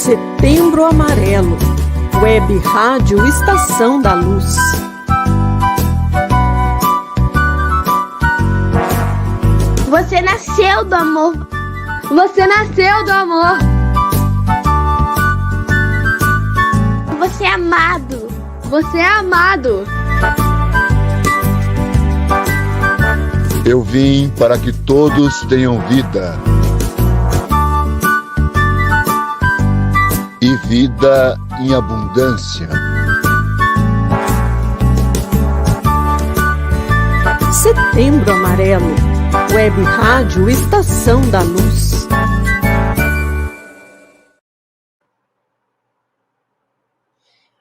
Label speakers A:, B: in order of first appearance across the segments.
A: Setembro Amarelo, Web Rádio Estação da Luz.
B: Você nasceu do amor. Você nasceu do amor. Você é amado. Você é amado.
C: Eu vim para que todos tenham vida. E vida em abundância.
A: Setembro Amarelo, Web Rádio Estação da Luz.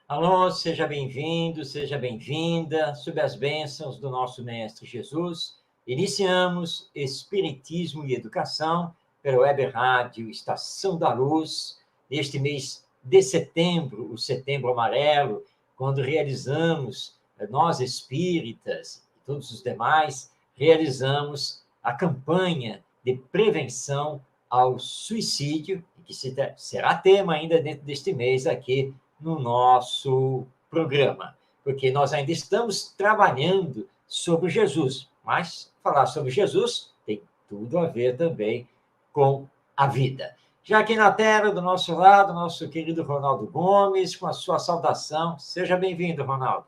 D: Alô, seja bem-vindo, seja bem-vinda, sob as bênçãos do nosso Mestre Jesus. Iniciamos Espiritismo e Educação pela Web Rádio Estação da Luz, neste mês de setembro, o Setembro Amarelo, quando realizamos, nós espíritas e todos os demais, realizamos a campanha de prevenção ao suicídio, que será tema ainda dentro deste mês aqui no nosso programa, porque nós ainda estamos trabalhando sobre Jesus, mas falar sobre Jesus tem tudo a ver também com a vida. Já aqui na tela, do nosso lado, nosso querido Ronaldo Gomes, com a sua saudação. Seja bem-vindo, Ronaldo.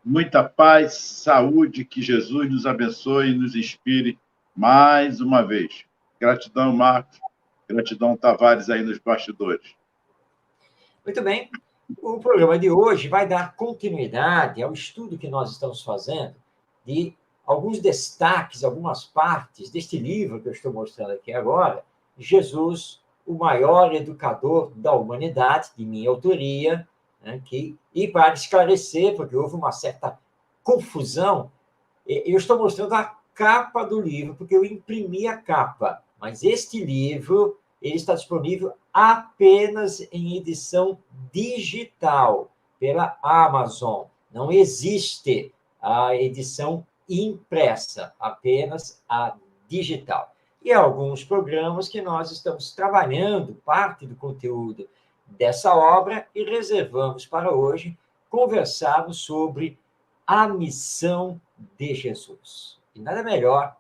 E: Muita paz, saúde, que Jesus nos abençoe e nos inspire mais uma vez. Gratidão, Marcos. Gratidão, Tavares, aí nos bastidores.
D: Muito bem. O programa de hoje vai dar continuidade ao estudo que nós estamos fazendo de alguns destaques, algumas partes deste livro que eu estou mostrando aqui agora, Jesus, o maior educador da humanidade, de minha autoria, né, e para esclarecer, porque houve uma certa confusão, eu estou mostrando a capa do livro, porque eu imprimi a capa, mas este livro ele está disponível apenas em edição digital, pela Amazon. Não existe a edição impressa, apenas a digital. E alguns programas que nós estamos trabalhando, parte do conteúdo dessa obra, e reservamos para hoje conversarmos sobre a missão de Jesus. E nada melhor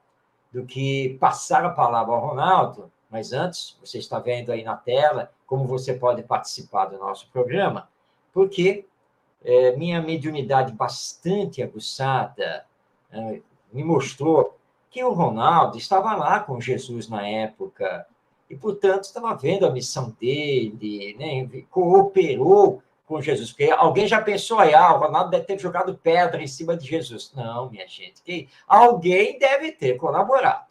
D: do que passar a palavra ao Ronaldo, mas antes, você está vendo aí na tela como você pode participar do nosso programa, porque minha mediunidade bastante aguçada me mostrou que o Ronaldo estava lá com Jesus na época e, portanto, estava vendo a missão dele, né? Cooperou com Jesus, porque alguém já pensou, o Ronaldo deve ter jogado pedra em cima de Jesus. Não, minha gente, que alguém deve ter colaborado.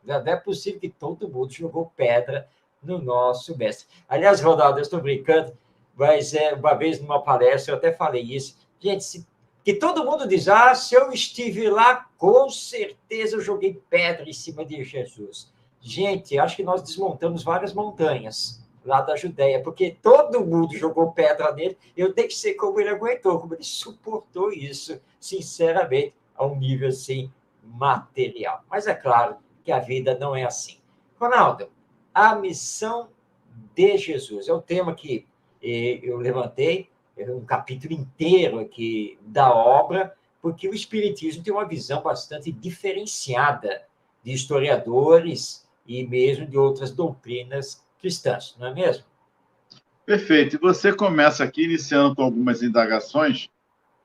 D: Não é possível que todo mundo jogou pedra no nosso mestre. Aliás, Ronaldo, eu estou brincando, mas uma vez numa palestra eu até falei isso. Gente, que todo mundo diz, se eu estive lá, com certeza eu joguei pedra em cima de Jesus. Gente, acho que nós desmontamos várias montanhas lá da Judéia, porque todo mundo jogou pedra nele. Eu tenho que ser como ele aguentou, como ele suportou isso, sinceramente, a um nível assim material. Mas é claro que a vida não é assim. Ronaldo, a missão de Jesus é o tema que eu levantei, um capítulo inteiro aqui da obra, porque o Espiritismo tem uma visão bastante diferenciada de historiadores e mesmo de outras doutrinas cristãs, não é mesmo?
E: Perfeito. E você começa aqui iniciando com algumas indagações,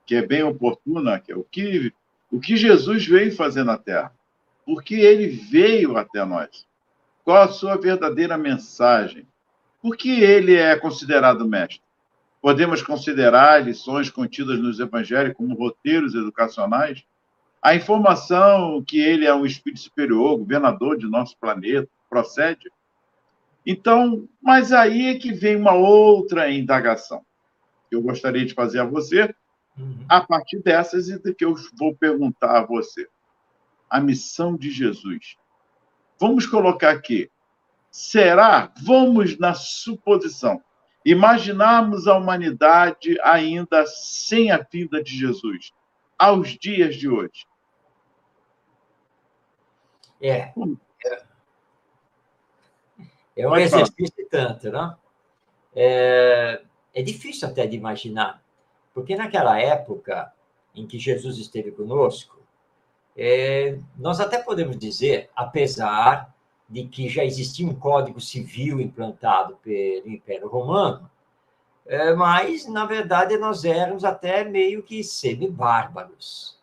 E: que é bem oportuna, que é o que Jesus veio fazer na Terra. Por que ele veio até nós? Qual a sua verdadeira mensagem? Por que ele é considerado mestre? Podemos considerar lições contidas nos evangelhos como roteiros educacionais? A informação que ele é um espírito superior, governador de nosso planeta, procede? Então, mas aí é que vem uma outra indagação que eu gostaria de fazer a você, a partir dessas e do que eu vou perguntar a você. A missão de Jesus. Vamos colocar aqui. Vamos na suposição, imaginarmos a humanidade ainda sem a vinda de Jesus, aos dias de hoje.
D: É um
E: Pode falar.
D: exercício tanto, não? é difícil até de imaginar, porque naquela época em que Jesus esteve conosco, nós até podemos dizer, apesar de que já existia um código civil implantado pelo Império Romano, mas, na verdade, nós éramos até meio que semi-bárbaros,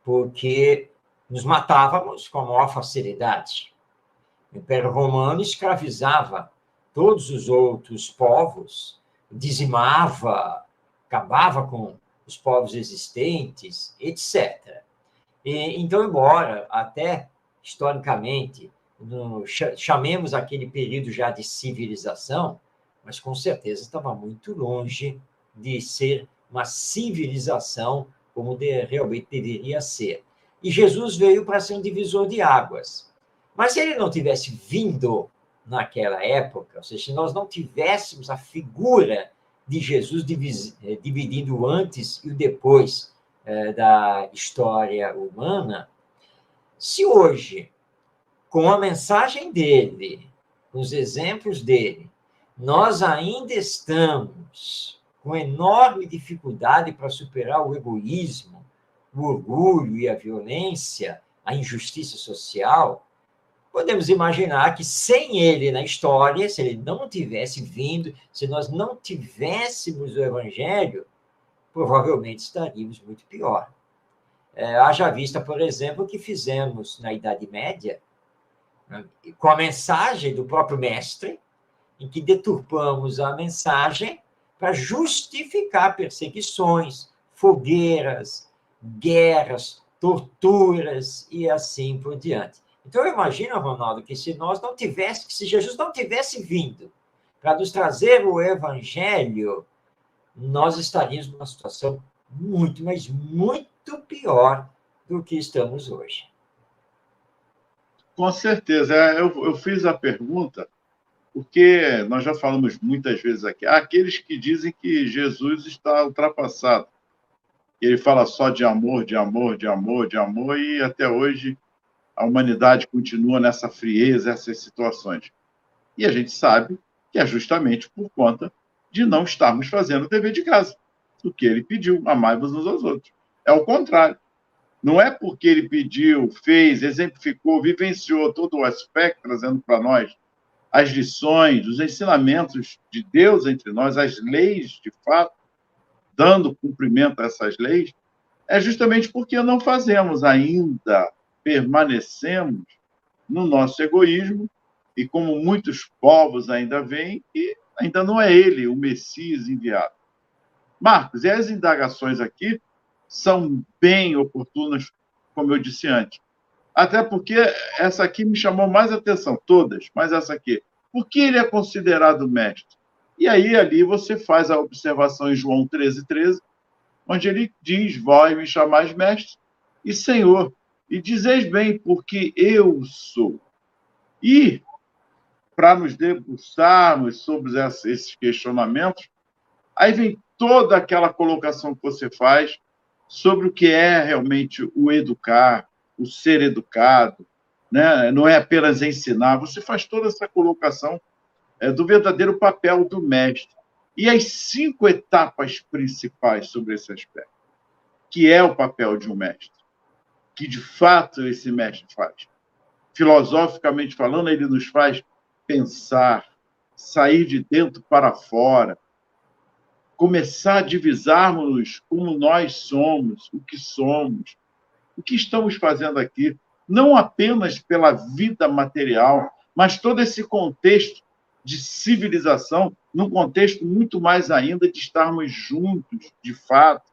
D: porque nos matávamos com a maior facilidade. O Império Romano escravizava todos os outros povos, dizimava, acabava com os povos existentes, etc. Então, embora até historicamente chamemos aquele período já de civilização, mas com certeza estava muito longe de ser uma civilização como realmente deveria ser. E Jesus veio para ser um divisor de águas. Mas se ele não tivesse vindo naquela época, ou seja, se nós não tivéssemos a figura de Jesus dividindo o antes e o depois da história humana, se hoje, com a mensagem dele, com os exemplos dele, nós ainda estamos com enorme dificuldade para superar o egoísmo, o orgulho e a violência, a injustiça social, podemos imaginar que sem ele na história, se ele não tivesse vindo, se nós não tivéssemos o Evangelho, provavelmente estaríamos muito pior. Haja vista, por exemplo, o que fizemos na Idade Média, com a mensagem do próprio Mestre, em que deturpamos a mensagem para justificar perseguições, fogueiras, guerras, torturas e assim por diante. Então, eu imagino, Ronaldo, que se Jesus não tivesse vindo para nos trazer o Evangelho, nós estaríamos numa situação muito, mas muito pior do que estamos hoje.
E: Com certeza. Eu fiz a pergunta porque nós já falamos muitas vezes aqui. Há aqueles que dizem que Jesus está ultrapassado. Ele fala só de amor, de amor, de amor, de amor, e até hoje a humanidade continua nessa frieza, essas situações. E a gente sabe que é justamente por conta de não estarmos fazendo o dever de casa, o que ele pediu, amai-vos uns aos outros. É o contrário. Não é porque ele pediu, fez, exemplificou, vivenciou todo o aspecto, trazendo para nós as lições, os ensinamentos de Deus entre nós, as leis, de fato, dando cumprimento a essas leis, é justamente porque não fazemos ainda, permanecemos no nosso egoísmo, e como muitos povos ainda veem, e ainda não é ele o Messias enviado. Marcos, e as indagações aqui são bem oportunas, como eu disse antes. Até porque essa aqui me chamou mais atenção, todas, mas essa aqui. Por que ele é considerado mestre? E aí, ali, você faz a observação em João 13:13, onde ele diz, vós me chamais mestre e Senhor, e dizeis bem, porque eu sou. E, para nos debruçarmos sobre esses questionamentos, aí vem toda aquela colocação que você faz sobre o que é realmente o educar, o ser educado, né? Não é apenas ensinar, você faz toda essa colocação do verdadeiro papel do mestre. E as 5 etapas principais sobre esse aspecto, que é o papel de um mestre, que de fato esse mestre faz. Filosoficamente falando, ele nos faz pensar, sair de dentro para fora, começar a divisarmos como nós somos, o que estamos fazendo aqui, não apenas pela vida material, mas todo esse contexto de civilização, num contexto muito mais ainda de estarmos juntos, de fato,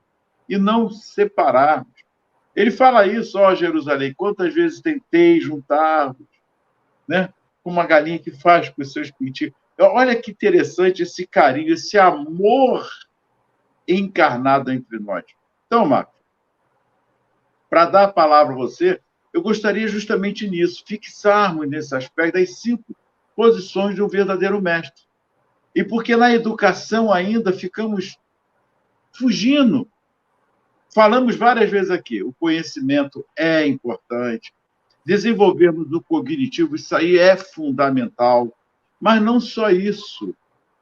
E: e não separarmos. Ele fala isso, ó Jerusalém, quantas vezes tentei juntar-vos, né? Como uma galinha que faz com os seus pintinhos. Olha que interessante esse carinho, esse amor encarnado entre nós. Então, Marcos, para dar a palavra a você, eu gostaria justamente nisso, fixarmos nesse aspecto das 5 posições de um verdadeiro mestre. E porque na educação ainda ficamos fugindo. Falamos várias vezes aqui, o conhecimento é importante, desenvolvermos o cognitivo, isso aí é fundamental, mas não só isso.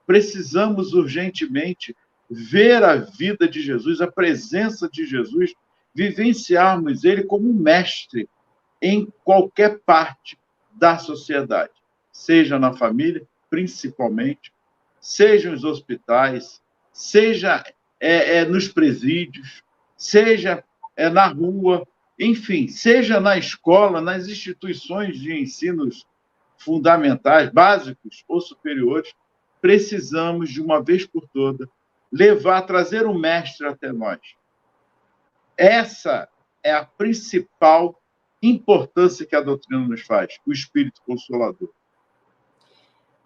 E: precisamos urgentemente ver a vida de Jesus, a presença de Jesus, vivenciarmos ele como um mestre em qualquer parte da sociedade, seja na família, principalmente, seja nos hospitais, seja nos presídios, seja na rua, enfim, seja na escola, nas instituições de ensinos fundamentais, básicos ou superiores, precisamos, de uma vez por todas, trazer um mestre até nós. Essa é a principal importância que a doutrina nos faz, o Espírito Consolador.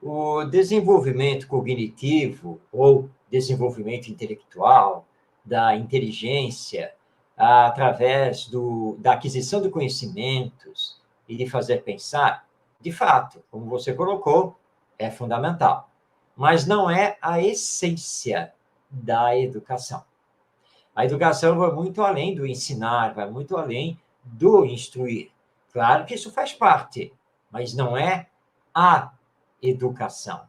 D: O desenvolvimento cognitivo ou desenvolvimento intelectual da inteligência, através da aquisição de conhecimentos e de fazer pensar, de fato, como você colocou, é fundamental. Mas não é a essência da educação. A educação vai muito além do ensinar, vai muito além do instruir. Claro que isso faz parte, mas não é a educação.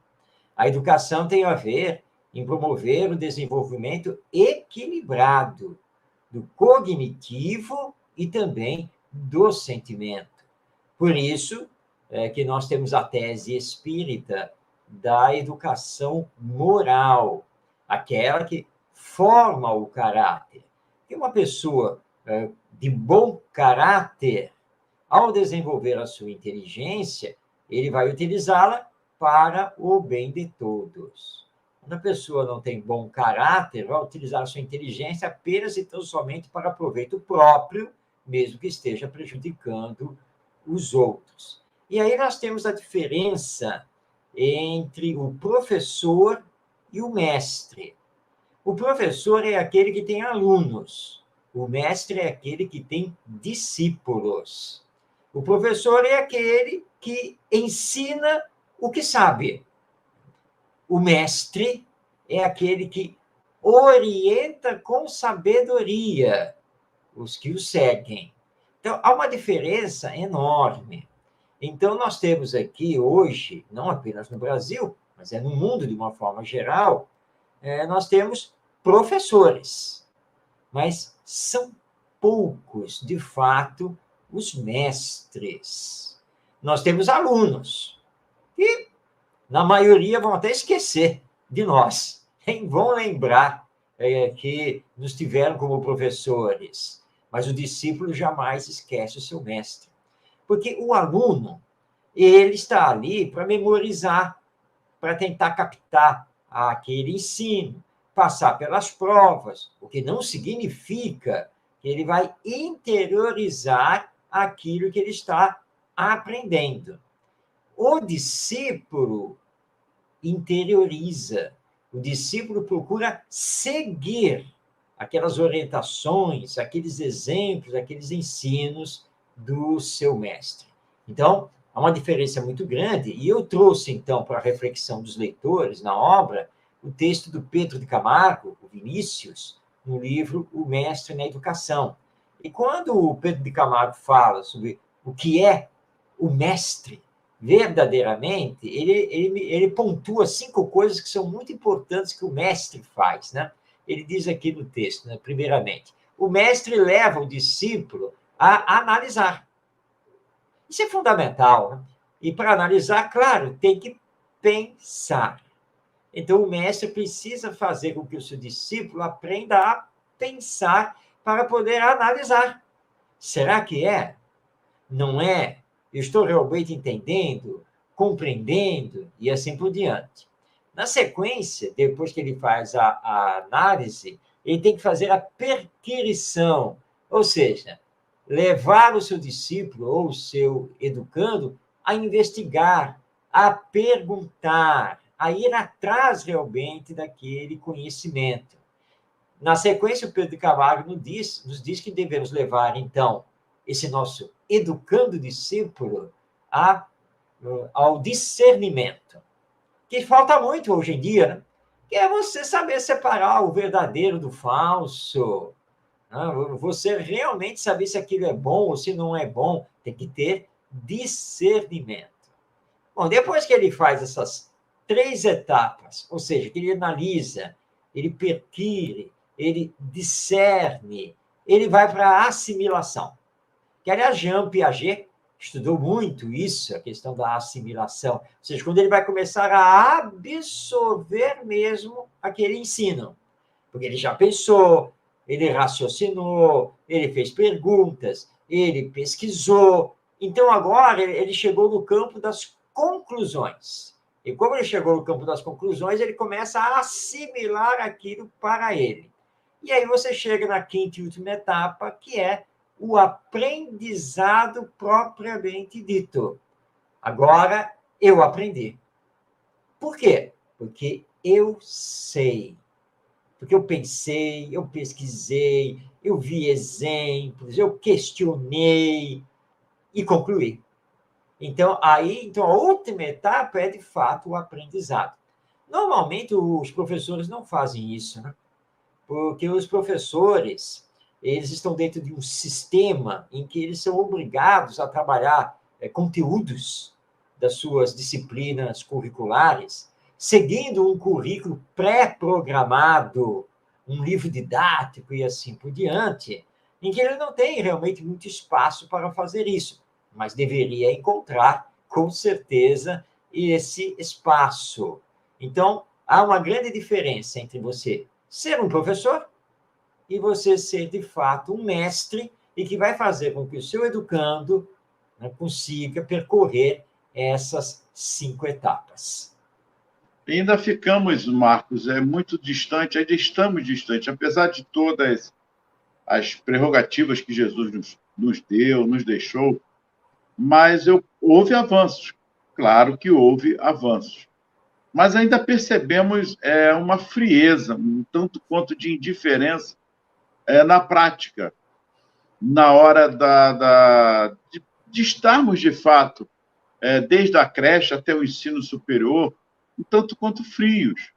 D: A educação tem a ver em promover o desenvolvimento equilibrado do cognitivo e também do sentimento. Por isso que nós temos a tese espírita da educação moral, aquela que forma o caráter. E uma pessoa de bom caráter, ao desenvolver a sua inteligência, ele vai utilizá-la para o bem de todos. Quando a pessoa não tem bom caráter, vai utilizar a sua inteligência apenas e tão somente para proveito próprio, mesmo que esteja prejudicando os outros. E aí nós temos a diferença entre o professor e o mestre. O professor é aquele que tem alunos, o mestre é aquele que tem discípulos. O professor é aquele que ensina o que sabe. O mestre é aquele que orienta com sabedoria os que o seguem. Então, há uma diferença enorme. Então, nós temos aqui hoje, não apenas no Brasil, mas no mundo de uma forma geral, nós temos professores, mas são poucos, de fato, os mestres. Nós temos alunos, que, na maioria, vão até esquecer de nós, nem vão lembrar que nos tiveram como professores, mas o discípulo jamais esquece o seu mestre. Porque o aluno, ele está ali para memorizar, para tentar captar aquele ensino, passar pelas provas, o que não significa que ele vai interiorizar aquilo que ele está aprendendo. O discípulo interioriza, o discípulo procura seguir aquelas orientações, aqueles exemplos, aqueles ensinos do seu mestre. Então, há uma diferença muito grande, e eu trouxe, então, para a reflexão dos leitores na obra, o texto do Pedro de Camargo, o Vinícius, no livro O Mestre na Educação. E quando o Pedro de Camargo fala sobre o que é o mestre, verdadeiramente, ele pontua 5 coisas que são muito importantes que o mestre faz, né? Ele diz aqui no texto, né, primeiramente, o mestre leva o discípulo a analisar. Isso é fundamental, né? E para analisar, claro, tem que pensar. Então, o mestre precisa fazer com que o seu discípulo aprenda a pensar para poder analisar. Será que é? Não é? Eu estou realmente entendendo, compreendendo e assim por diante. Na sequência, depois que ele faz a análise, ele tem que fazer a perquirição, ou seja, levar o seu discípulo ou o seu educando a investigar, a perguntar, a ir atrás realmente daquele conhecimento. Na sequência, o Pedro de Camargo nos diz que devemos levar, então, esse nosso educando discípulo ao discernimento, que falta muito hoje em dia, né? Que é você saber separar o verdadeiro do falso, né? Você realmente saber se aquilo é bom ou se não é bom, tem que ter discernimento. Bom, depois que ele faz essas 3 etapas, ou seja, que ele analisa, ele perquire, ele discerne, ele vai para a assimilação. Que, aliás, Jean Piaget estudou muito isso, a questão da assimilação. Ou seja, quando ele vai começar a absorver mesmo aquele ensino. Porque ele já pensou, ele raciocinou, ele fez perguntas, ele pesquisou. Então, agora, ele chegou no campo das conclusões. E como ele chegou no campo das conclusões, ele começa a assimilar aquilo para ele. E aí você chega na 5ª e última etapa, que é o aprendizado propriamente dito. Agora, eu aprendi. Por quê? Porque eu sei. Porque eu pensei, eu pesquisei, eu vi exemplos, eu questionei e concluí. Então, a última etapa é, de fato, o aprendizado. Normalmente, os professores não fazem isso, né? Porque os professores, eles estão dentro de um sistema em que eles são obrigados a trabalhar conteúdos das suas disciplinas curriculares, seguindo um currículo pré-programado, um livro didático e assim por diante, em que ele não tem realmente muito espaço para fazer isso, mas deveria encontrar, com certeza, esse espaço. Então, há uma grande diferença entre você ser um professor e você ser, de fato, um mestre e que vai fazer com que o seu educando, né, consiga percorrer essas 5 etapas.
E: E ainda ficamos, Marcos, muito distante, ainda estamos distantes, apesar de todas as prerrogativas que Jesus nos deu, nos deixou, mas houve avanços. Claro que houve avanços. Mas ainda percebemos uma frieza, um tanto quanto de indiferença na prática, na hora de estarmos, de fato, desde a creche até o ensino superior, um tanto quanto frios.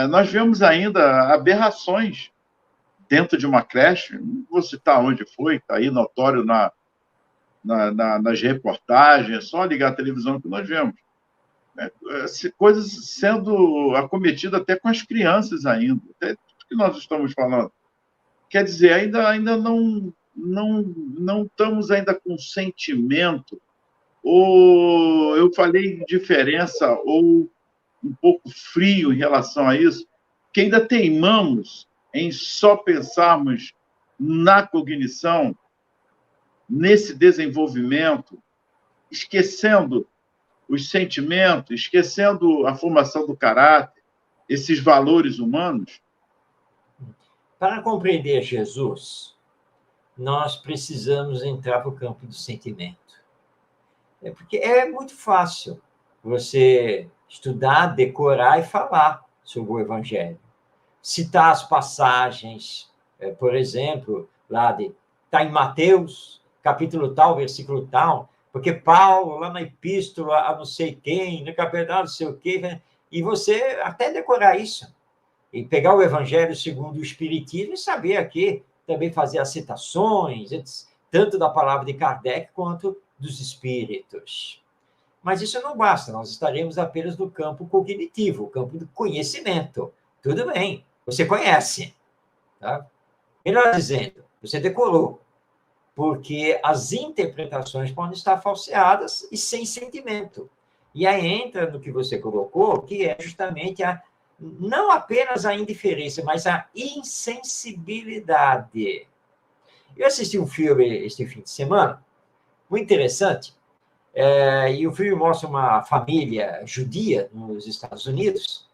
E: Nós vemos ainda aberrações dentro de uma creche, não vou citar onde foi, está aí notório nas reportagens, é só ligar a televisão que nós vemos. Coisas sendo acometidas até com as crianças ainda, até tudo que nós estamos falando. Quer dizer, ainda não estamos ainda com sentimento, ou eu falei diferença, ou um pouco frio em relação a isso, que ainda teimamos em só pensarmos na cognição, nesse desenvolvimento, esquecendo os sentimentos, esquecendo a formação do caráter, esses valores humanos.
D: Para compreender Jesus, nós precisamos entrar para o campo do sentimento. Porque é muito fácil você estudar, decorar e falar sobre o Evangelho. Citar as passagens, por exemplo, está em Mateus, capítulo tal, versículo tal, porque Paulo, lá na epístola a não sei quem, no capítulo não sei o quê, e você até decorar isso. E pegar o Evangelho segundo o Espiritismo e saber aqui também fazer as citações, tanto da palavra de Kardec quanto dos Espíritos. Mas isso não basta, nós estaremos apenas no campo cognitivo, o campo do conhecimento. Tudo bem, você conhece. Tá? Melhor dizendo, você decorou. Porque as interpretações podem estar falseadas e sem sentimento. E aí entra no que você colocou, que é justamente não apenas a indiferença, mas a insensibilidade. Eu assisti um filme este fim de semana, muito interessante, e o filme mostra uma família judia nos Estados Unidos,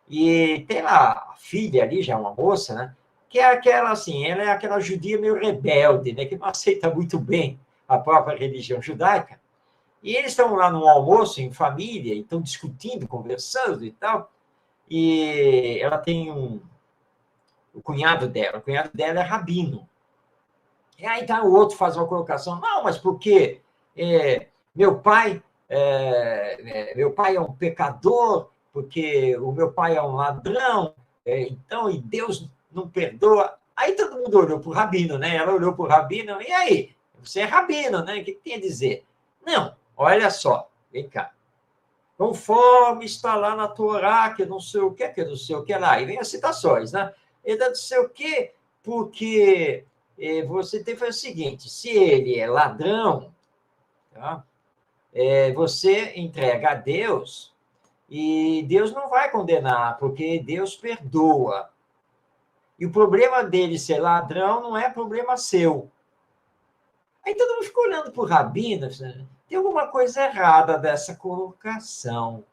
D: e tem lá a filha ali, já uma moça, né? Que é aquela, assim, ela é aquela judia meio rebelde, né? Que não aceita muito bem a própria religião judaica. E eles estão lá num almoço em família, e estão discutindo, conversando e tal, e ela tem o cunhado dela é rabino. E aí tá, o outro faz uma colocação, não, mas porque meu pai é um pecador, porque o meu pai é um ladrão, então, e Deus não perdoa. Aí todo mundo olhou para o rabino, né? Ela olhou para o rabino, e aí? Você é rabino, né? O que tem a dizer? Não, olha só, vem cá. conforme está lá na Torá, que não sei o que não sei o que lá. E vem as citações, né? Ele não sei o quê, porque você tem que fazer o seguinte, se ele é ladrão, tá? Você entrega a Deus e Deus não vai condenar, porque Deus perdoa. E o problema dele ser ladrão não é problema seu. Aí todo mundo ficou olhando para o Rabino, tem alguma coisa errada dessa colocação.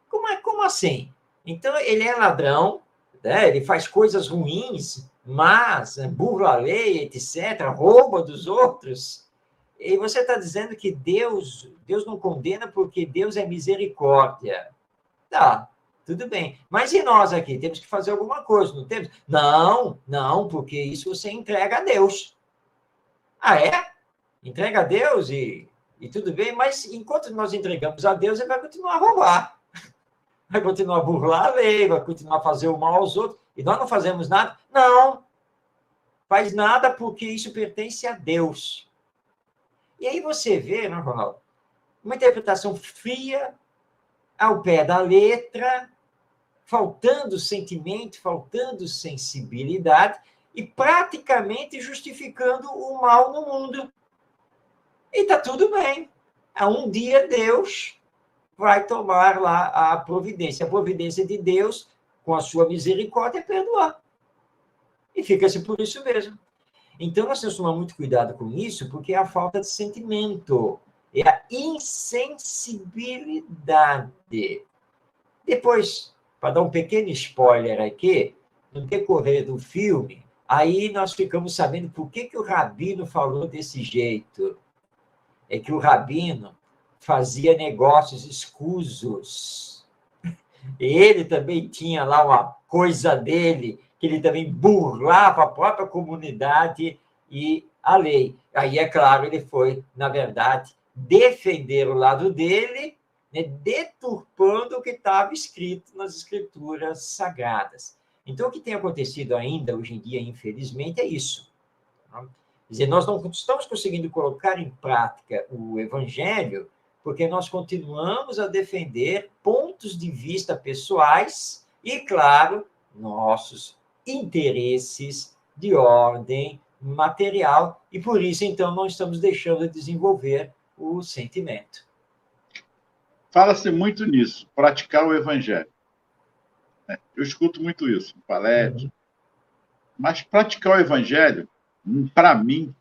D: Como assim? Então, ele é ladrão, né? Ele faz coisas ruins, mas burla a lei, etc., rouba dos outros. E você está dizendo que Deus não condena porque Deus é misericórdia. Tá, tudo bem. Mas e nós aqui? Temos que fazer alguma coisa, não temos? Não, porque isso você entrega a Deus. Ah, é? Entrega a Deus e tudo bem, mas enquanto nós entregamos a Deus, ele vai continuar a roubar. Vai continuar a burlar a lei, vai continuar a fazer o mal aos outros. E nós não fazemos nada? Não. Faz nada porque isso pertence a Deus. E aí você vê, né, Ronaldo, uma interpretação fria, ao pé da letra, faltando sentimento, faltando sensibilidade e praticamente justificando o mal no mundo. E está tudo bem. Um dia Deus vai tomar lá a providência. A providência de Deus, com a sua misericórdia, é perdoar. E fica-se por isso mesmo. Então, nós temos que tomar muito cuidado com isso, porque é a falta de sentimento, é a insensibilidade. Depois, para dar um pequeno spoiler aqui, no decorrer do filme, aí nós ficamos sabendo por que o Rabino falou desse jeito. É que o Rabino fazia negócios escusos. Ele também tinha lá uma coisa dele, que ele também burlava a própria comunidade e a lei. Aí, é claro, ele foi, na verdade, defender o lado dele, né, deturpando o que estava escrito nas escrituras sagradas. Então, o que tem acontecido ainda hoje em dia, infelizmente, é isso. Quer dizer, nós não estamos conseguindo colocar em prática o evangelho porque nós continuamos a defender pontos de vista pessoais e, claro, nossos interesses de ordem material, e por isso, então, não estamos deixando de desenvolver o sentimento.
E: Fala-se muito nisso, praticar o evangelho. Eu escuto muito isso em palestras. Mas praticar o evangelho, para mim,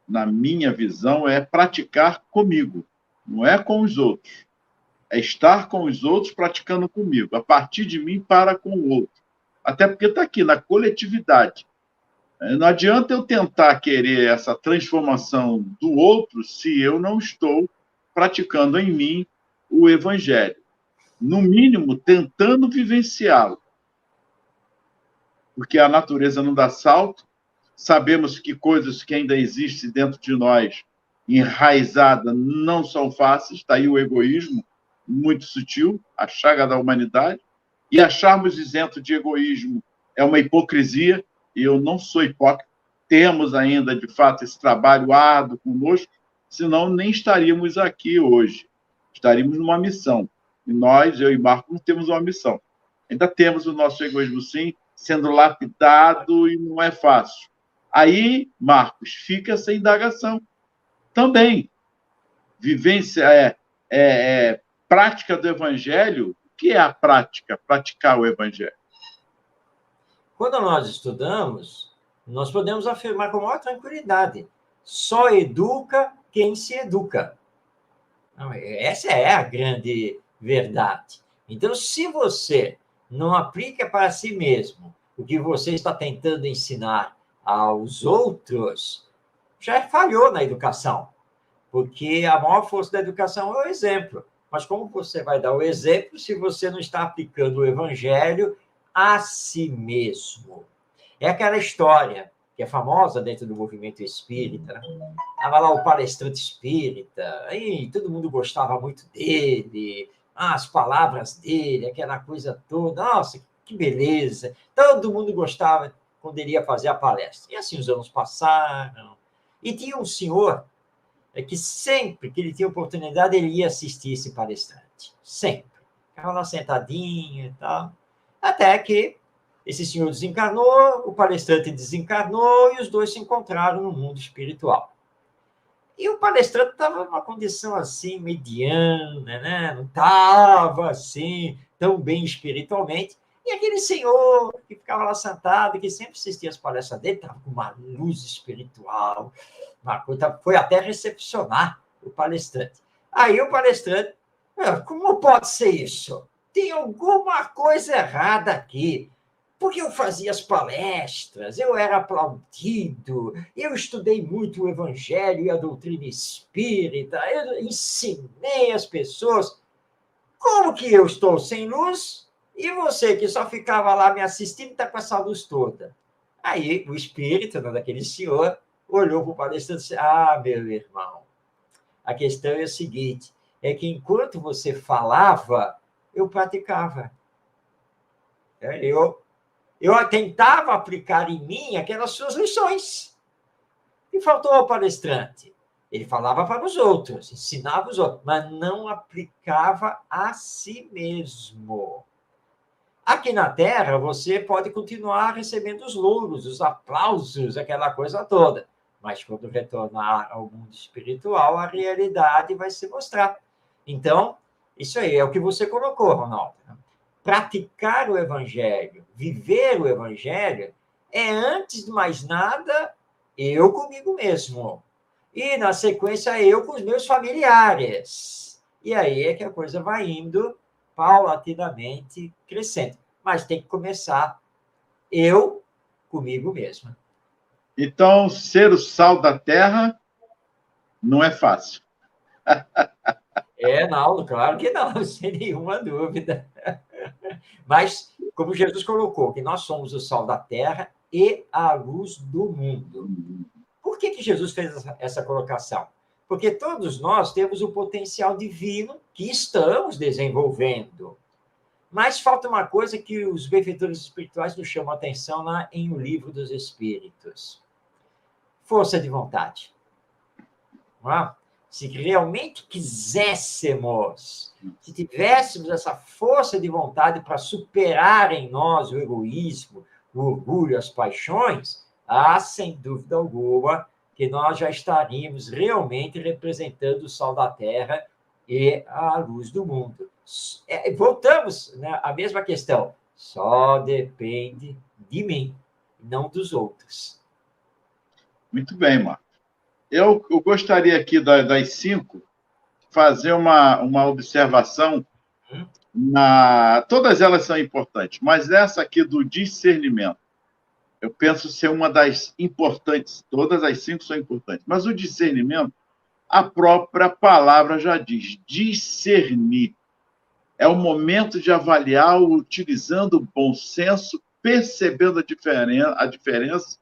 E: na minha visão, é praticar comigo, não é com os outros. É estar com os outros praticando comigo, a partir de mim para com o outro. Até porque está aqui, na coletividade. Não adianta eu tentar querer essa transformação do outro se eu não estou praticando em mim o evangelho. No mínimo, tentando vivenciá-lo. Porque a natureza não dá salto, sabemos que coisas que ainda existem dentro de nós, enraizadas, não são fáceis, está aí o egoísmo, muito sutil, a chaga da humanidade, e acharmos isento de egoísmo é uma hipocrisia, e eu não sou hipócrita, temos ainda, de fato, esse trabalho árduo conosco, senão nem estaríamos aqui hoje, estaríamos numa missão, e nós, eu e Marco, não temos uma missão. Ainda temos o nosso egoísmo, sim, sendo lapidado, e não é fácil. Aí, Marcos, fica essa indagação também. Vivência, prática do evangelho. O que é a prática? Praticar o evangelho.
D: Quando nós estudamos, nós podemos afirmar com maior tranquilidade: só educa quem se educa. Essa é a grande verdade. Então, se você não aplica para si mesmo o que você está tentando ensinar aos outros, já falhou na educação, porque a maior força da educação é o exemplo. Mas como você vai dar o exemplo se você não está aplicando o evangelho a si mesmo? É aquela história que é famosa dentro do movimento espírita. Estava lá o palestrante espírita, aí todo mundo gostava muito dele, as palavras dele, aquela coisa toda. Nossa, que beleza! Todo mundo gostava quando ele ia fazer a palestra. E assim os anos passaram. E tinha um senhor é que sempre que ele tinha oportunidade, ele ia assistir esse palestrante. Sempre. Ficava lá sentadinho e tal. Até que esse senhor desencarnou, o palestrante desencarnou e os dois se encontraram no mundo espiritual. E o palestrante estava numa condição assim, mediana, né? Não estava assim, tão bem espiritualmente. E aquele senhor que ficava lá sentado, que sempre assistia as palestras dele, estava com uma luz espiritual, uma coisa, foi até recepcionar o palestrante. Aí o palestrante, como pode ser isso? Tem alguma coisa errada aqui. Porque eu fazia as palestras, eu era aplaudido, eu estudei muito o Evangelho e a doutrina espírita, eu ensinei as pessoas. Como que eu estou sem luz e você que só ficava lá me assistindo está com essa luz toda? Aí o espírito, né, daquele senhor olhou para o palestrante e disse, meu irmão, a questão é a seguinte, é que enquanto você falava, eu praticava. Eu tentava aplicar em mim aquelas suas lições. E faltou ao palestrante. Ele falava para os outros, ensinava os outros, mas não aplicava a si mesmo. Aqui na Terra, você pode continuar recebendo os louros, os aplausos, aquela coisa toda. Mas quando retornar ao mundo espiritual, a realidade vai se mostrar. Então, isso aí é o que você colocou, Ronaldo. Praticar o Evangelho, viver o Evangelho, é, antes de mais nada, eu comigo mesmo. E, na sequência, eu com os meus familiares. E aí é que a coisa vai indo paulatinamente crescendo. Mas tem que começar eu comigo mesmo.
E: Então, ser o sal da terra não é fácil.
D: Não, claro que não, sem nenhuma dúvida. Mas, como Jesus colocou, que nós somos o sal da terra e a luz do mundo. Por que Jesus fez essa colocação? Porque todos nós temos o potencial divino que estamos desenvolvendo. Mas falta uma coisa que os benfeitores espirituais nos chamam a atenção lá em O Livro dos Espíritos. Força de vontade. Não é? Se realmente quiséssemos, se tivéssemos essa força de vontade para superar em nós o egoísmo, o orgulho, as paixões, sem dúvida alguma, que nós já estaríamos realmente representando o sal da terra e a luz do mundo. Voltamos, né, à mesma questão. Só depende de mim, não dos outros.
E: Muito bem, Marco. Eu gostaria aqui das 5 fazer uma observação. Todas elas são importantes, mas essa aqui do discernimento, eu penso ser uma das importantes. Todas as 5 são importantes, mas o discernimento, a própria palavra já diz, discernir. É o momento de avaliar, utilizando o bom senso, percebendo a diferença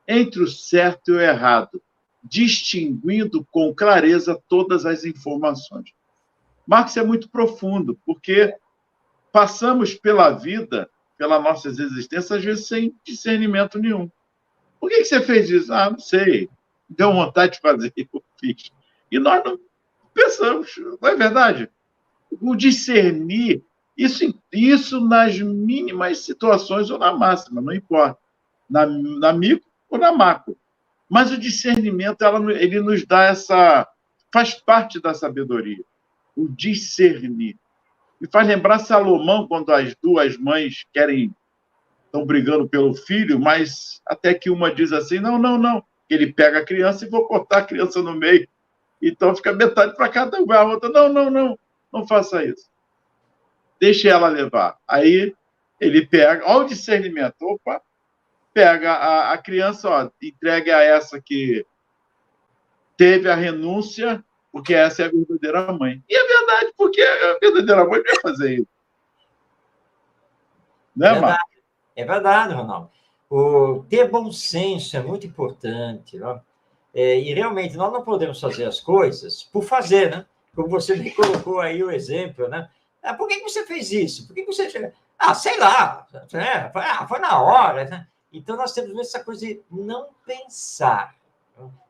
E: entre o certo e o errado, distinguindo com clareza todas as informações. Marx é muito profundo, porque passamos pela vida, pela nossa existência, às vezes sem discernimento nenhum. Por que você fez isso? Não sei. Deu vontade de fazer, eu fiz. E nós não pensamos, não é verdade? O discernir, isso nas mínimas situações ou na máxima, não importa. Na micro ou na macro. Mas o discernimento, ele nos dá faz parte da sabedoria, o discernir. Me faz lembrar Salomão, quando as duas mães estão brigando pelo filho, mas até que uma diz assim, não, ele pega a criança e vou cortar a criança no meio. Então fica metade para cada uma, a outra, não faça isso. Deixe ela levar. Aí ele pega, olha o discernimento, pega a criança, entrega a essa que teve a renúncia, porque essa é a verdadeira mãe. E é verdade, porque a verdadeira mãe não ia fazer isso. Né, Marcos?
D: É verdade, Ronaldo. Ter bom senso é muito importante. Né? E realmente nós não podemos fazer as coisas por fazer, né? Como você me colocou aí o exemplo, né? Por que você fez isso? Por que você... sei lá. Foi na hora, né? Então, nós temos essa coisa de não pensar.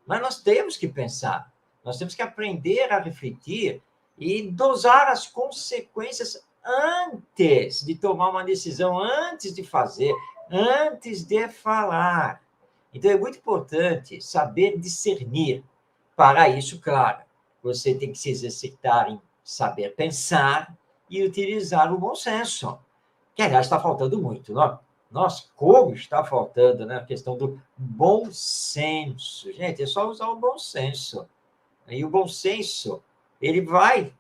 D: Mas nós temos que pensar. Nós temos que aprender a refletir e dosar as consequências antes de tomar uma decisão, antes de fazer, antes de falar. Então, é muito importante saber discernir. Para isso, claro, você tem que se exercitar em saber pensar e utilizar o bom senso, que, aliás, está faltando muito, não? Nossa, como está faltando, né? A questão do bom senso. Gente, é só usar o bom senso. E o bom senso, ele vai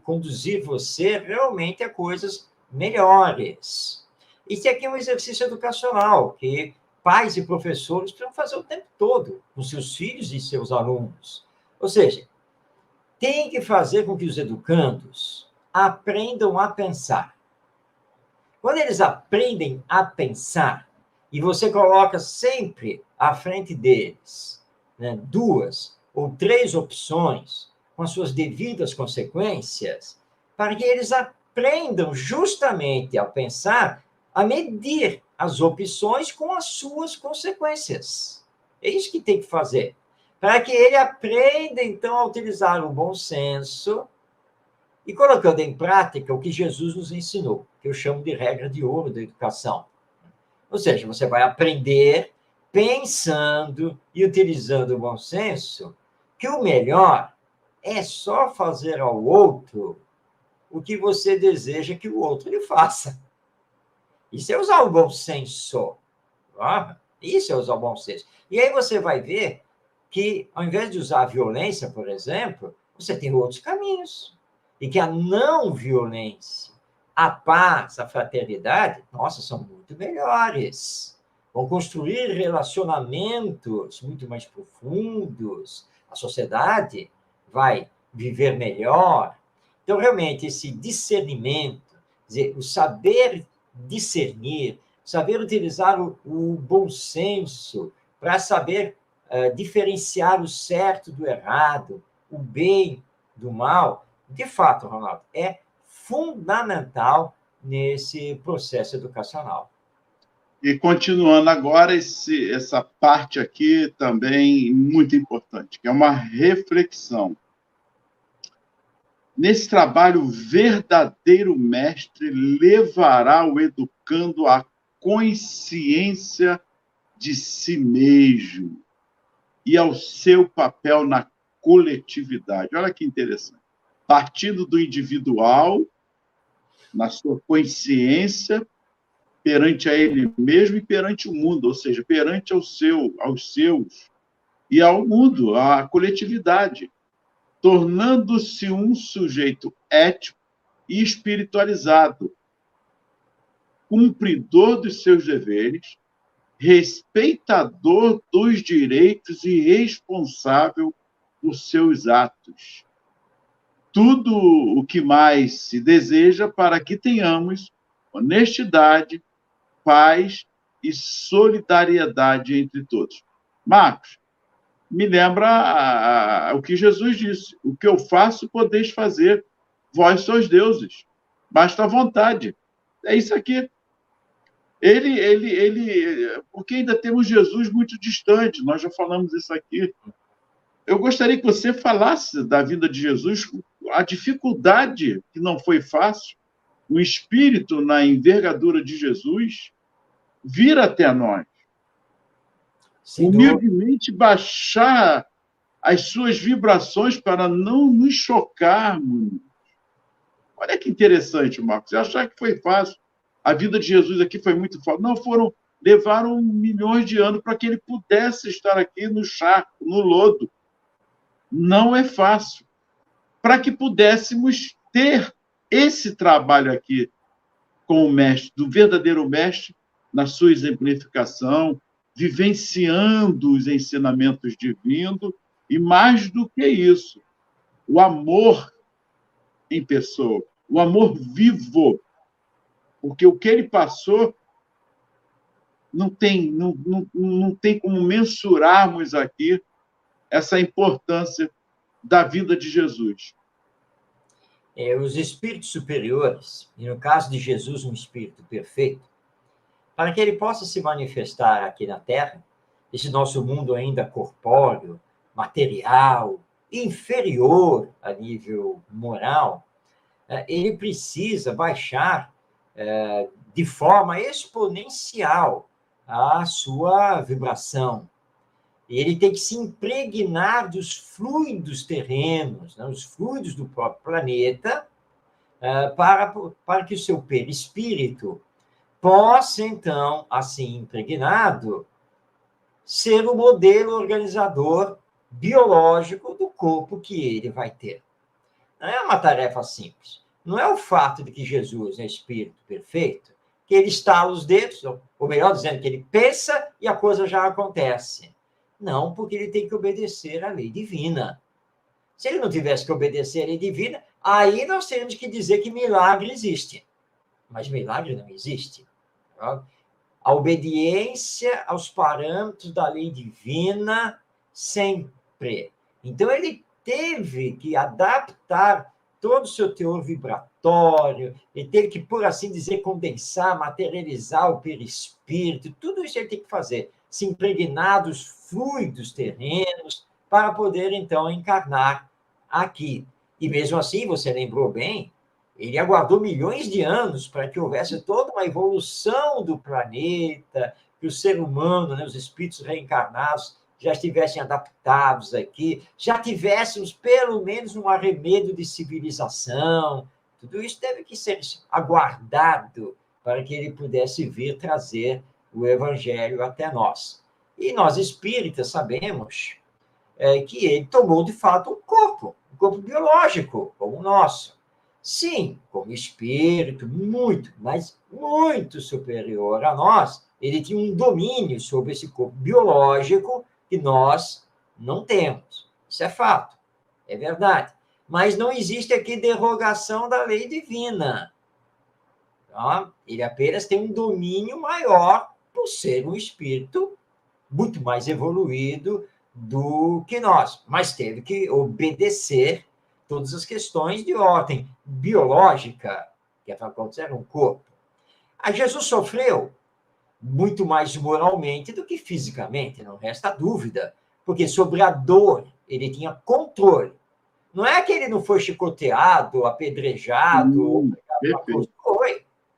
D: conduzir você realmente a coisas melhores. Isso aqui é um exercício educacional que pais e professores precisam fazer o tempo todo com seus filhos e seus alunos. Ou seja, tem que fazer com que os educandos aprendam a pensar. Quando eles aprendem a pensar, e você coloca sempre à frente deles, né, 2 ou 3 opções, com as suas devidas consequências, para que eles aprendam justamente a pensar, a medir as opções com as suas consequências. É isso que tem que fazer. Para que ele aprenda, então, a utilizar o bom senso e colocando em prática o que Jesus nos ensinou, que eu chamo de regra de ouro da educação. Ou seja, você vai aprender pensando e utilizando o bom senso, que o melhor é só fazer ao outro o que você deseja que o outro lhe faça. Isso é usar o bom senso. Isso é usar o bom senso. E aí você vai ver que, ao invés de usar a violência, por exemplo, você tem outros caminhos. E que a não violência, a paz, a fraternidade, nossa, são muito melhores. Vão construir relacionamentos muito mais profundos. A sociedade vai viver melhor. Então, realmente, esse discernimento, quer dizer, o saber discernir, saber utilizar o bom senso para saber diferenciar o certo do errado, o bem do mal, de fato, Ronaldo, é fundamental nesse processo educacional.
E: E continuando agora, essa parte aqui também muito importante, que é uma reflexão. Nesse trabalho, o verdadeiro mestre levará o educando à consciência de si mesmo e ao seu papel na coletividade. Olha que interessante. Partindo do individual, na sua consciência, perante a ele mesmo e perante o mundo, ou seja, perante aos seus e ao mundo, à coletividade, tornando-se um sujeito ético e espiritualizado, cumpridor dos seus deveres, respeitador dos direitos e responsável por seus atos. Tudo o que mais se deseja para que tenhamos honestidade, paz e solidariedade entre todos. Marcos, me lembra o que Jesus disse: o que eu faço, podeis fazer, vós sois deuses, basta a vontade. É isso aqui. Porque ainda temos Jesus muito distante, nós já falamos isso aqui. Eu gostaria que você falasse da vida de Jesus, a dificuldade que não foi fácil, o espírito na envergadura de Jesus vir até nós. Humildemente baixar as suas vibrações para não nos chocarmos. Olha que interessante, Marcos. Você achar que foi fácil? A vida de Jesus aqui foi muito fácil. Não, levaram milhões de anos para que ele pudesse estar aqui no charco, no lodo. Não é fácil. Para que pudéssemos ter esse trabalho aqui com o mestre, do verdadeiro mestre, na sua exemplificação, vivenciando os ensinamentos divinos, e mais do que isso, o amor em pessoa, o amor vivo, porque o que ele passou não tem como mensurarmos aqui essa importância da vida de Jesus.
D: Os espíritos superiores, e no caso de Jesus, um espírito perfeito, para que ele possa se manifestar aqui na Terra, esse nosso mundo ainda corpóreo, material, inferior a nível moral, ele precisa baixar de forma exponencial a sua vibração. E ele tem que se impregnar dos fluidos terrenos, né, os fluidos do próprio planeta, para que o seu perispírito possa, então, assim impregnado, ser o modelo organizador biológico do corpo que ele vai ter. Não é uma tarefa simples. Não é o fato de que Jesus é espírito perfeito, que ele estala os dedos, ou melhor dizendo, que ele pensa e a coisa já acontece. Não, porque ele tem que obedecer à lei divina. Se ele não tivesse que obedecer à lei divina, aí nós temos que dizer que milagre existe. Mas milagre não existe. A obediência aos parâmetros da lei divina sempre. Então, ele teve que adaptar todo o seu teor vibratório, ele teve que, por assim dizer, condensar, materializar o perispírito, tudo isso ele tem que fazer, se impregnar dos fluidos terrenos para poder, então, encarnar aqui. E mesmo assim, você lembrou bem, ele aguardou milhões de anos para que houvesse toda uma evolução do planeta, que o ser humano, né, os espíritos reencarnados, já estivessem adaptados aqui, já tivéssemos pelo menos um arremedo de civilização. Tudo isso teve que ser aguardado para que ele pudesse vir trazer o evangelho até nós. E nós espíritas sabemos que ele tomou, de fato, um corpo biológico, como o nosso. Sim, como espírito muito, mas muito superior a nós, ele tinha um domínio sobre esse corpo biológico que nós não temos. Isso é fato, é verdade. Mas não existe aqui derrogação da lei divina. Tá? Ele apenas tem um domínio maior por ser um espírito muito mais evoluído do que nós, mas teve que obedecer todas as questões de ordem biológica que acontecer no corpo. A Jesus sofreu muito mais moralmente do que fisicamente, não resta dúvida, porque sobre a dor ele tinha controle. Não é que ele não foi chicoteado, apedrejado,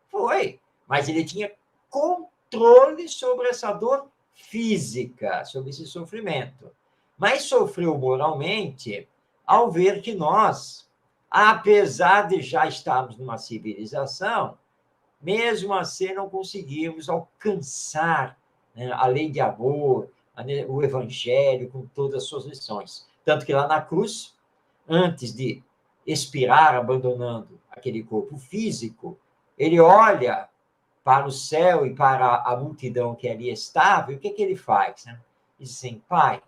D: foi, mas ele tinha controle sobre essa dor física, sobre esse sofrimento. Mas sofreu moralmente ao ver que nós, apesar de já estarmos numa civilização, mesmo assim não conseguimos alcançar, né, a lei de amor, o evangelho com todas as suas lições. Tanto que lá na cruz, antes de expirar, abandonando aquele corpo físico, ele olha para o céu e para a multidão que ali estava, e o que ele faz? Né? Diz assim: Pai,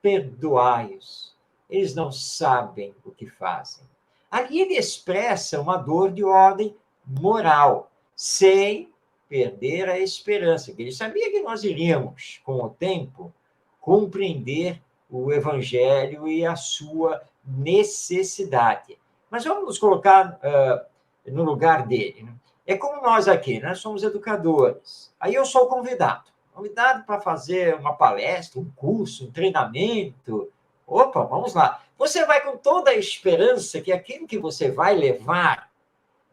D: perdoai-os, eles não sabem o que fazem. Ali ele expressa uma dor de ordem moral, sem perder a esperança, porque ele sabia que nós iríamos, com o tempo, compreender o evangelho e a sua necessidade. Mas vamos nos colocar no lugar dele. Né? É como nós aqui, nós somos educadores. Aí eu sou convidado para fazer uma palestra, um curso, um treinamento. Opa, vamos lá. Você vai com toda a esperança que aquilo que você vai levar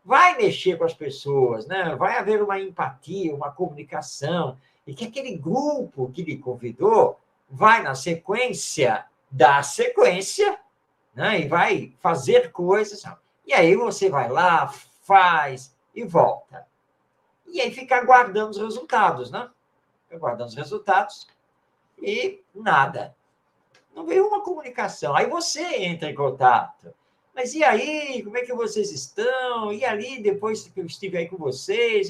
D: vai mexer com as pessoas, né? Vai haver uma empatia, uma comunicação, e que aquele grupo que lhe convidou vai, na sequência, dar sequência, né? E vai fazer coisas. E aí você vai lá, faz e volta. E aí fica aguardando os resultados, né? Fica aguardando os resultados e nada. Não veio uma comunicação. Aí você entra em contato. Mas e aí, como é que vocês estão? E ali, depois que eu estive aí com vocês,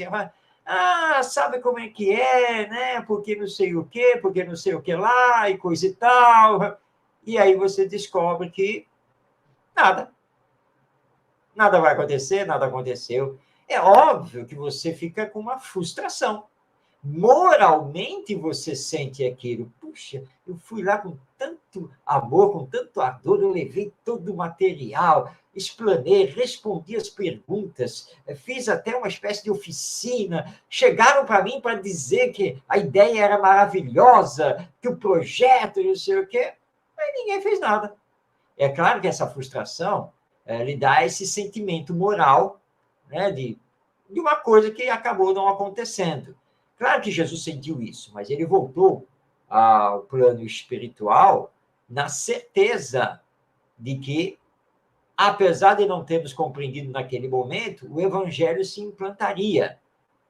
D: sabe como é que é, né? Porque não sei o quê, porque não sei o que lá, e coisa e tal. E aí você descobre que nada. Nada vai acontecer, nada aconteceu. É óbvio que você fica com uma frustração. Moralmente você sente aquilo. Puxa, eu fui lá com tanto amor, com tanto ardor, eu levei todo o material, explanei, respondi as perguntas, fiz até uma espécie de oficina, chegaram para mim para dizer que a ideia era maravilhosa, que o projeto, não sei o quê. e ninguém fez nada. É claro que essa frustração lhe dá esse sentimento moral, né, de uma coisa que acabou não acontecendo. Claro que Jesus sentiu isso, mas ele voltou ao plano espiritual na certeza de que, apesar de não termos compreendido naquele momento, o evangelho se implantaria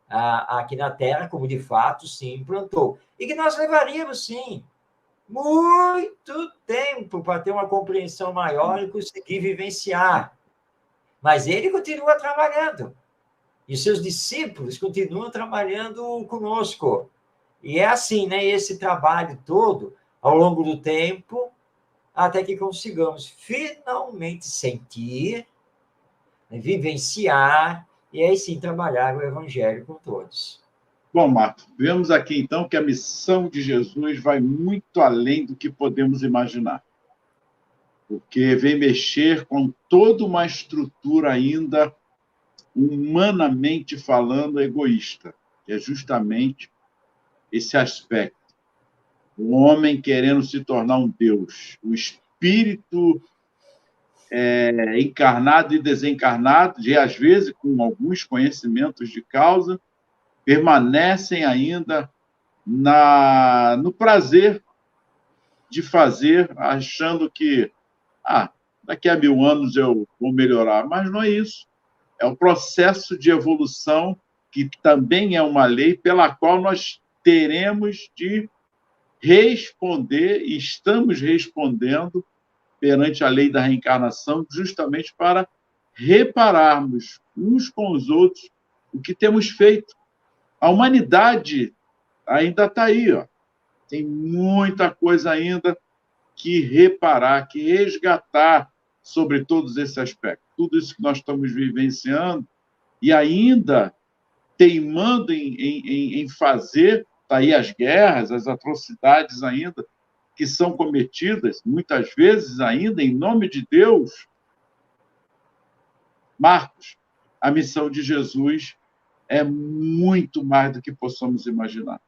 D: aqui na Terra, como de fato se implantou. E que nós levaríamos, sim, muito tempo para ter uma compreensão maior e conseguir vivenciar. Mas ele continua trabalhando. E os seus discípulos continuam trabalhando conosco. E é assim, né? Esse trabalho todo, ao longo do tempo, até que consigamos finalmente sentir, vivenciar, e aí sim trabalhar o evangelho com todos.
E: Bom, Marcos, vemos aqui então que a missão de Jesus vai muito além do que podemos imaginar. Porque vem mexer com toda uma estrutura ainda, humanamente falando, egoísta, que é justamente esse aspecto. O homem querendo se tornar um Deus, o espírito encarnado e desencarnado, e às vezes com alguns conhecimentos de causa, permanecem ainda no prazer de fazer, achando que daqui a 1000 anos eu vou melhorar. Mas não é isso. É o processo de evolução, que também é uma lei pela qual nós teremos de responder, e estamos respondendo perante a lei da reencarnação, justamente para repararmos uns com os outros o que temos feito. A humanidade ainda está aí, ó. Tem muita coisa ainda que reparar, que resgatar sobre todos esses aspectos. Tudo isso que nós estamos vivenciando e ainda teimando em fazer, está aí as guerras, as atrocidades ainda que são cometidas, muitas vezes ainda em nome de Deus. Marcos, a missão de Jesus é muito mais do que possamos imaginar.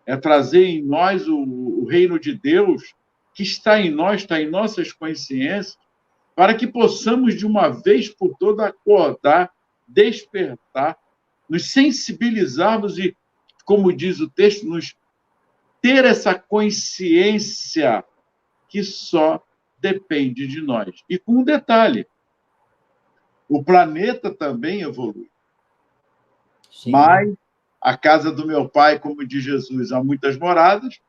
E: É trazer em nós o reino de Deus que está em nós, está em nossas consciências, para que possamos, de uma vez por todas, acordar, despertar, nos sensibilizarmos e, como diz o texto, nos ter essa consciência que só depende de nós. E com um detalhe, o planeta também evolui.
D: Sim.
E: Mas a casa do meu pai, como diz Jesus, há muitas moradas,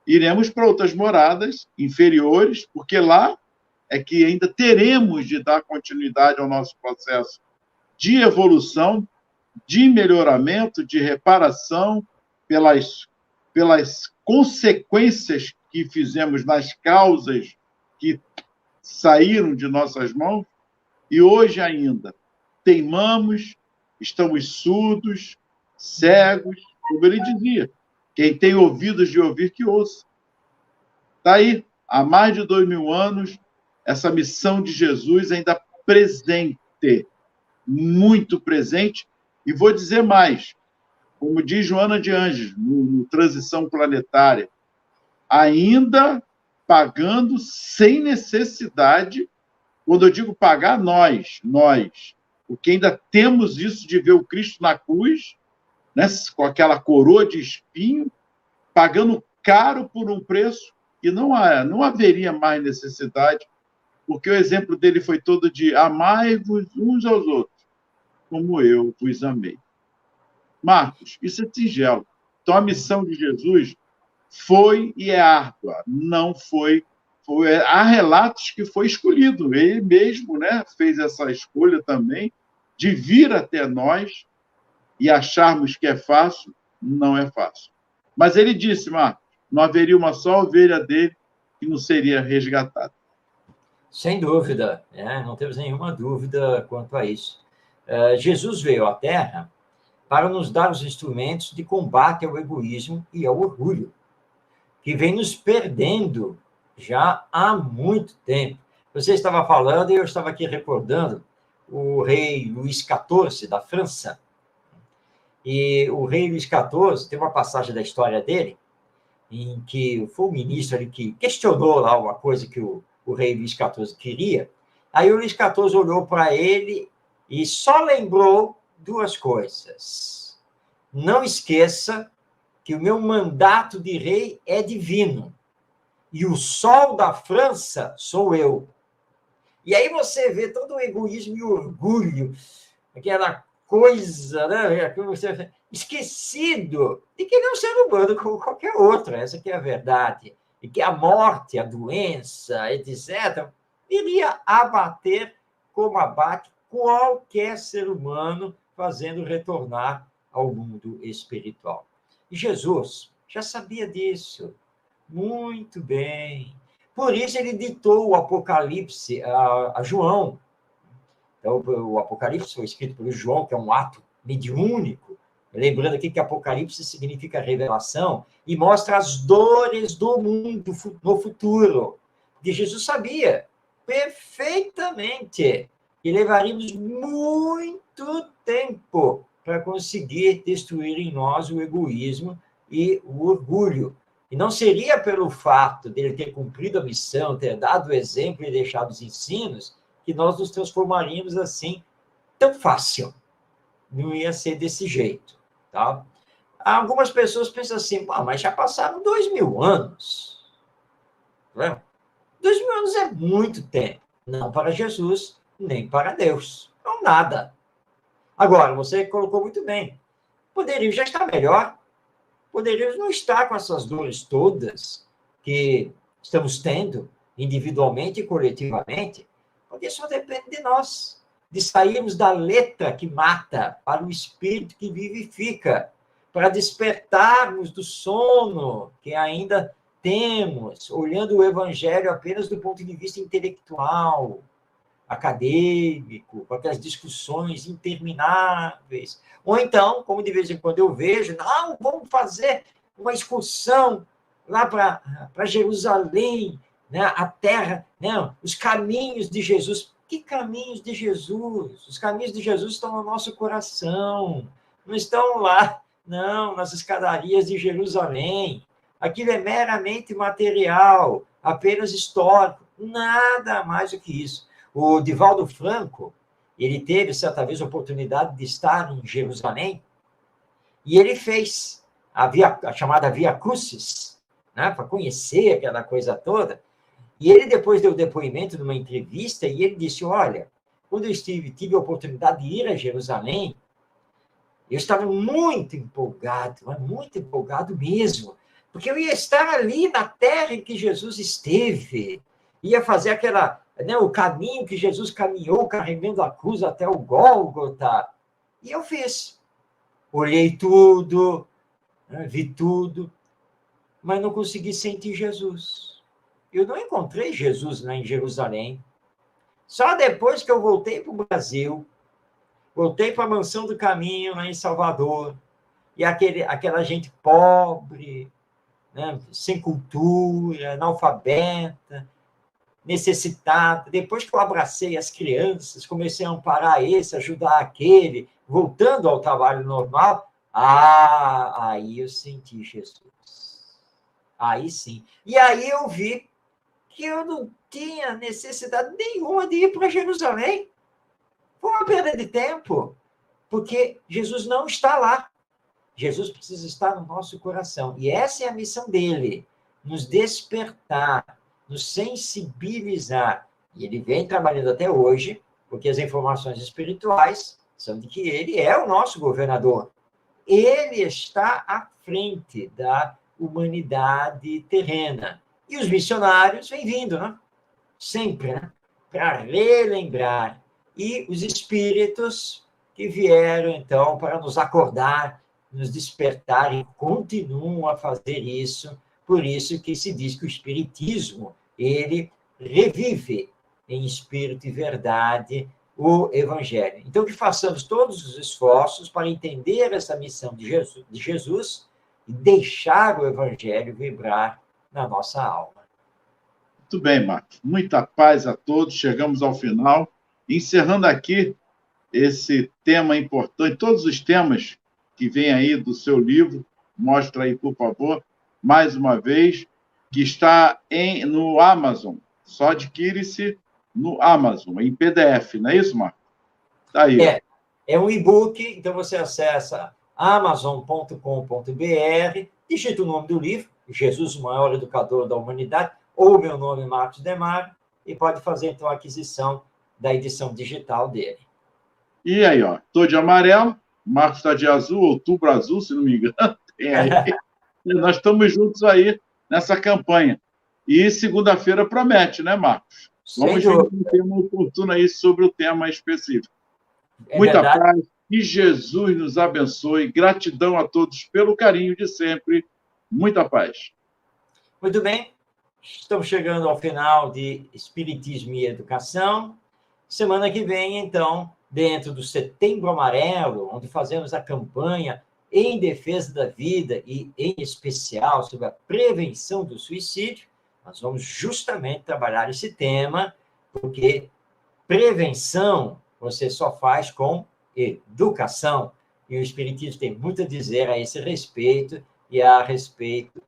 E: iremos para outras moradas inferiores, porque lá é que ainda teremos de dar continuidade ao nosso processo de evolução, de melhoramento, de reparação, pelas consequências que fizemos nas causas que saíram de nossas mãos, e hoje ainda teimamos, estamos surdos, cegos, como ele dizia. Quem tem ouvidos de ouvir, que ouça. Está aí, há mais de 2000 anos, essa missão de Jesus ainda presente, muito presente, e vou dizer mais, como diz Joana de Ângeles, no Transição Planetária, ainda pagando sem necessidade, quando eu digo pagar, nós, porque ainda temos isso de ver o Cristo na cruz, né, com aquela coroa de espinho, pagando caro por um preço que não haveria mais necessidade, porque o exemplo dele foi todo de amai-vos uns aos outros, como eu vos amei. Marcos, isso é singelo. Então, a missão de Jesus foi e é árdua. Não foi... Há relatos que foi escolhido. Ele mesmo, né, fez essa escolha também de vir até nós e acharmos que é fácil. Não é fácil. Mas ele disse, Marcos, não haveria uma só ovelha dele que não seria resgatada.
D: Sem dúvida, não temos nenhuma dúvida quanto a isso. Jesus veio à Terra para nos dar os instrumentos de combate ao egoísmo e ao orgulho, que vem nos perdendo já há muito tempo. Você estava falando e eu estava aqui recordando o rei Luís XIV da França. E o rei Luís XIV, tem uma passagem da história dele, em que foi o ministro ali que questionou lá uma coisa que o rei Luís XIV queria. Aí o Luís XIV olhou para ele e só lembrou duas coisas. Não esqueça que o meu mandato de rei é divino e o sol da França sou eu. E aí você vê todo o egoísmo e o orgulho, aquela coisa, né? Esquecido de que ele é um ser humano como qualquer outro, essa que é a verdade. E que a morte, a doença, etc., iria abater como abate qualquer ser humano, fazendo retornar ao mundo espiritual. E Jesus já sabia disso muito bem. Por isso ele ditou o Apocalipse a João. Então, o Apocalipse foi escrito por João, que é um ato mediúnico. Lembrando aqui que Apocalipse significa revelação e mostra as dores do mundo no futuro. Porque Jesus sabia perfeitamente que levaríamos muito tempo para conseguir destruir em nós o egoísmo e o orgulho. E não seria pelo fato dele ter cumprido a missão, ter dado o exemplo e deixado os ensinos, que nós nos transformaríamos assim tão fácil. Não ia ser desse jeito. Tá? Algumas pessoas pensam assim, mas já passaram 2000 anos. Não é? 2000 anos é muito tempo. Não para Jesus, nem para Deus. Não nada. Agora, você colocou muito bem. Poderia já estar melhor. Poderíamos não estar com essas dores todas que estamos tendo, individualmente e coletivamente, porque só depende de nós, de sairmos da letra que mata para o espírito que vivifica, para despertarmos do sono que ainda temos, olhando o evangelho apenas do ponto de vista intelectual, acadêmico, com aquelas discussões intermináveis. Ou então, como de vez em quando eu vejo, não, vamos fazer uma excursão lá para Jerusalém, né, a terra, né, os caminhos de Jesus. Que caminhos de Jesus? Os caminhos de Jesus estão no nosso coração, não estão lá, não, nas escadarias de Jerusalém. Aquilo é meramente material, apenas histórico, nada mais do que isso. O Divaldo Franco, ele teve, certa vez, a oportunidade de estar em Jerusalém, e ele fez a chamada Via Crucis, né, para conhecer aquela coisa toda, e ele depois deu depoimento numa entrevista, e ele disse, olha, quando eu tive a oportunidade de ir a Jerusalém, eu estava muito empolgado mesmo, porque eu ia estar ali na terra em que Jesus esteve, ia fazer o caminho que Jesus caminhou, carregando a cruz até o Gólgota. E eu fiz. Olhei tudo, vi tudo, mas não consegui sentir Jesus. Eu não encontrei Jesus lá em Jerusalém. Só depois que eu voltei para o Brasil, voltei para a Mansão do Caminho, lá em Salvador, e aquela gente pobre, né, sem cultura, analfabeta, necessitada. Depois que eu abracei as crianças, comecei a amparar esse, ajudar aquele, voltando ao trabalho normal, aí eu senti Jesus. Aí sim. E aí eu vi que eu não tinha necessidade nenhuma de ir para Jerusalém. Foi uma perda de tempo, porque Jesus não está lá. Jesus precisa estar no nosso coração. E essa é a missão dele, nos despertar, nos sensibilizar. E ele vem trabalhando até hoje, porque as informações espirituais são de que ele é o nosso governador. Ele está à frente da humanidade terrena. E os missionários vêm vindo, né? Sempre, né? Para relembrar. E os espíritos que vieram, então, para nos acordar, nos despertar e continuam a fazer isso. Por isso que se diz que o espiritismo, ele revive em espírito e verdade o evangelho. Então, que façamos todos os esforços para entender essa missão de Jesus e deixar o evangelho vibrar na nossa alma.
E: Muito bem, Marcos. Muita paz a todos. Chegamos ao final. Encerrando aqui esse tema importante, todos os temas que vêm aí do seu livro, mostra aí, por favor. mais uma vez, que está no Amazon. Só adquire-se no Amazon, em PDF, não é isso, Marcos? Está aí.
D: É um e-book, então você acessa amazon.com.br, digita o nome do livro, Jesus, o maior educador da humanidade, ou meu nome, Marcos Demário, e pode fazer, então, a aquisição da edição digital dele.
E: E aí, ó, estou de amarelo, Marcos está de azul, outubro azul, se não me engano. Tem aí. Nós estamos juntos aí nessa campanha. E segunda-feira promete, né, Marcos? Vamos ver um tema oportuno aí sobre o tema específico. Muita paz, que Jesus nos abençoe. Gratidão a todos pelo carinho de sempre. Muita paz.
D: Muito bem, estamos chegando ao final de Espiritismo e Educação. Semana que vem, então, dentro do Setembro Amarelo, onde fazemos a campanha em defesa da vida e, em especial, sobre a prevenção do suicídio, nós vamos justamente trabalhar esse tema, porque prevenção você só faz com educação. E o Espiritismo tem muito a dizer a esse respeito e a respeito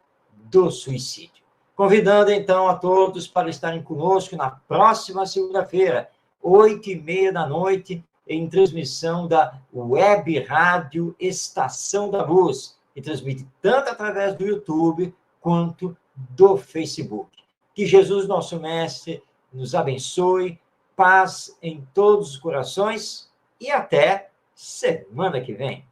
D: do suicídio. Convidando, então, a todos para estarem conosco na próxima segunda-feira, 20h30, em transmissão da Web Rádio Estação da Luz, que transmite tanto através do YouTube quanto do Facebook. Que Jesus, nosso Mestre, nos abençoe, paz em todos os corações e até semana que vem.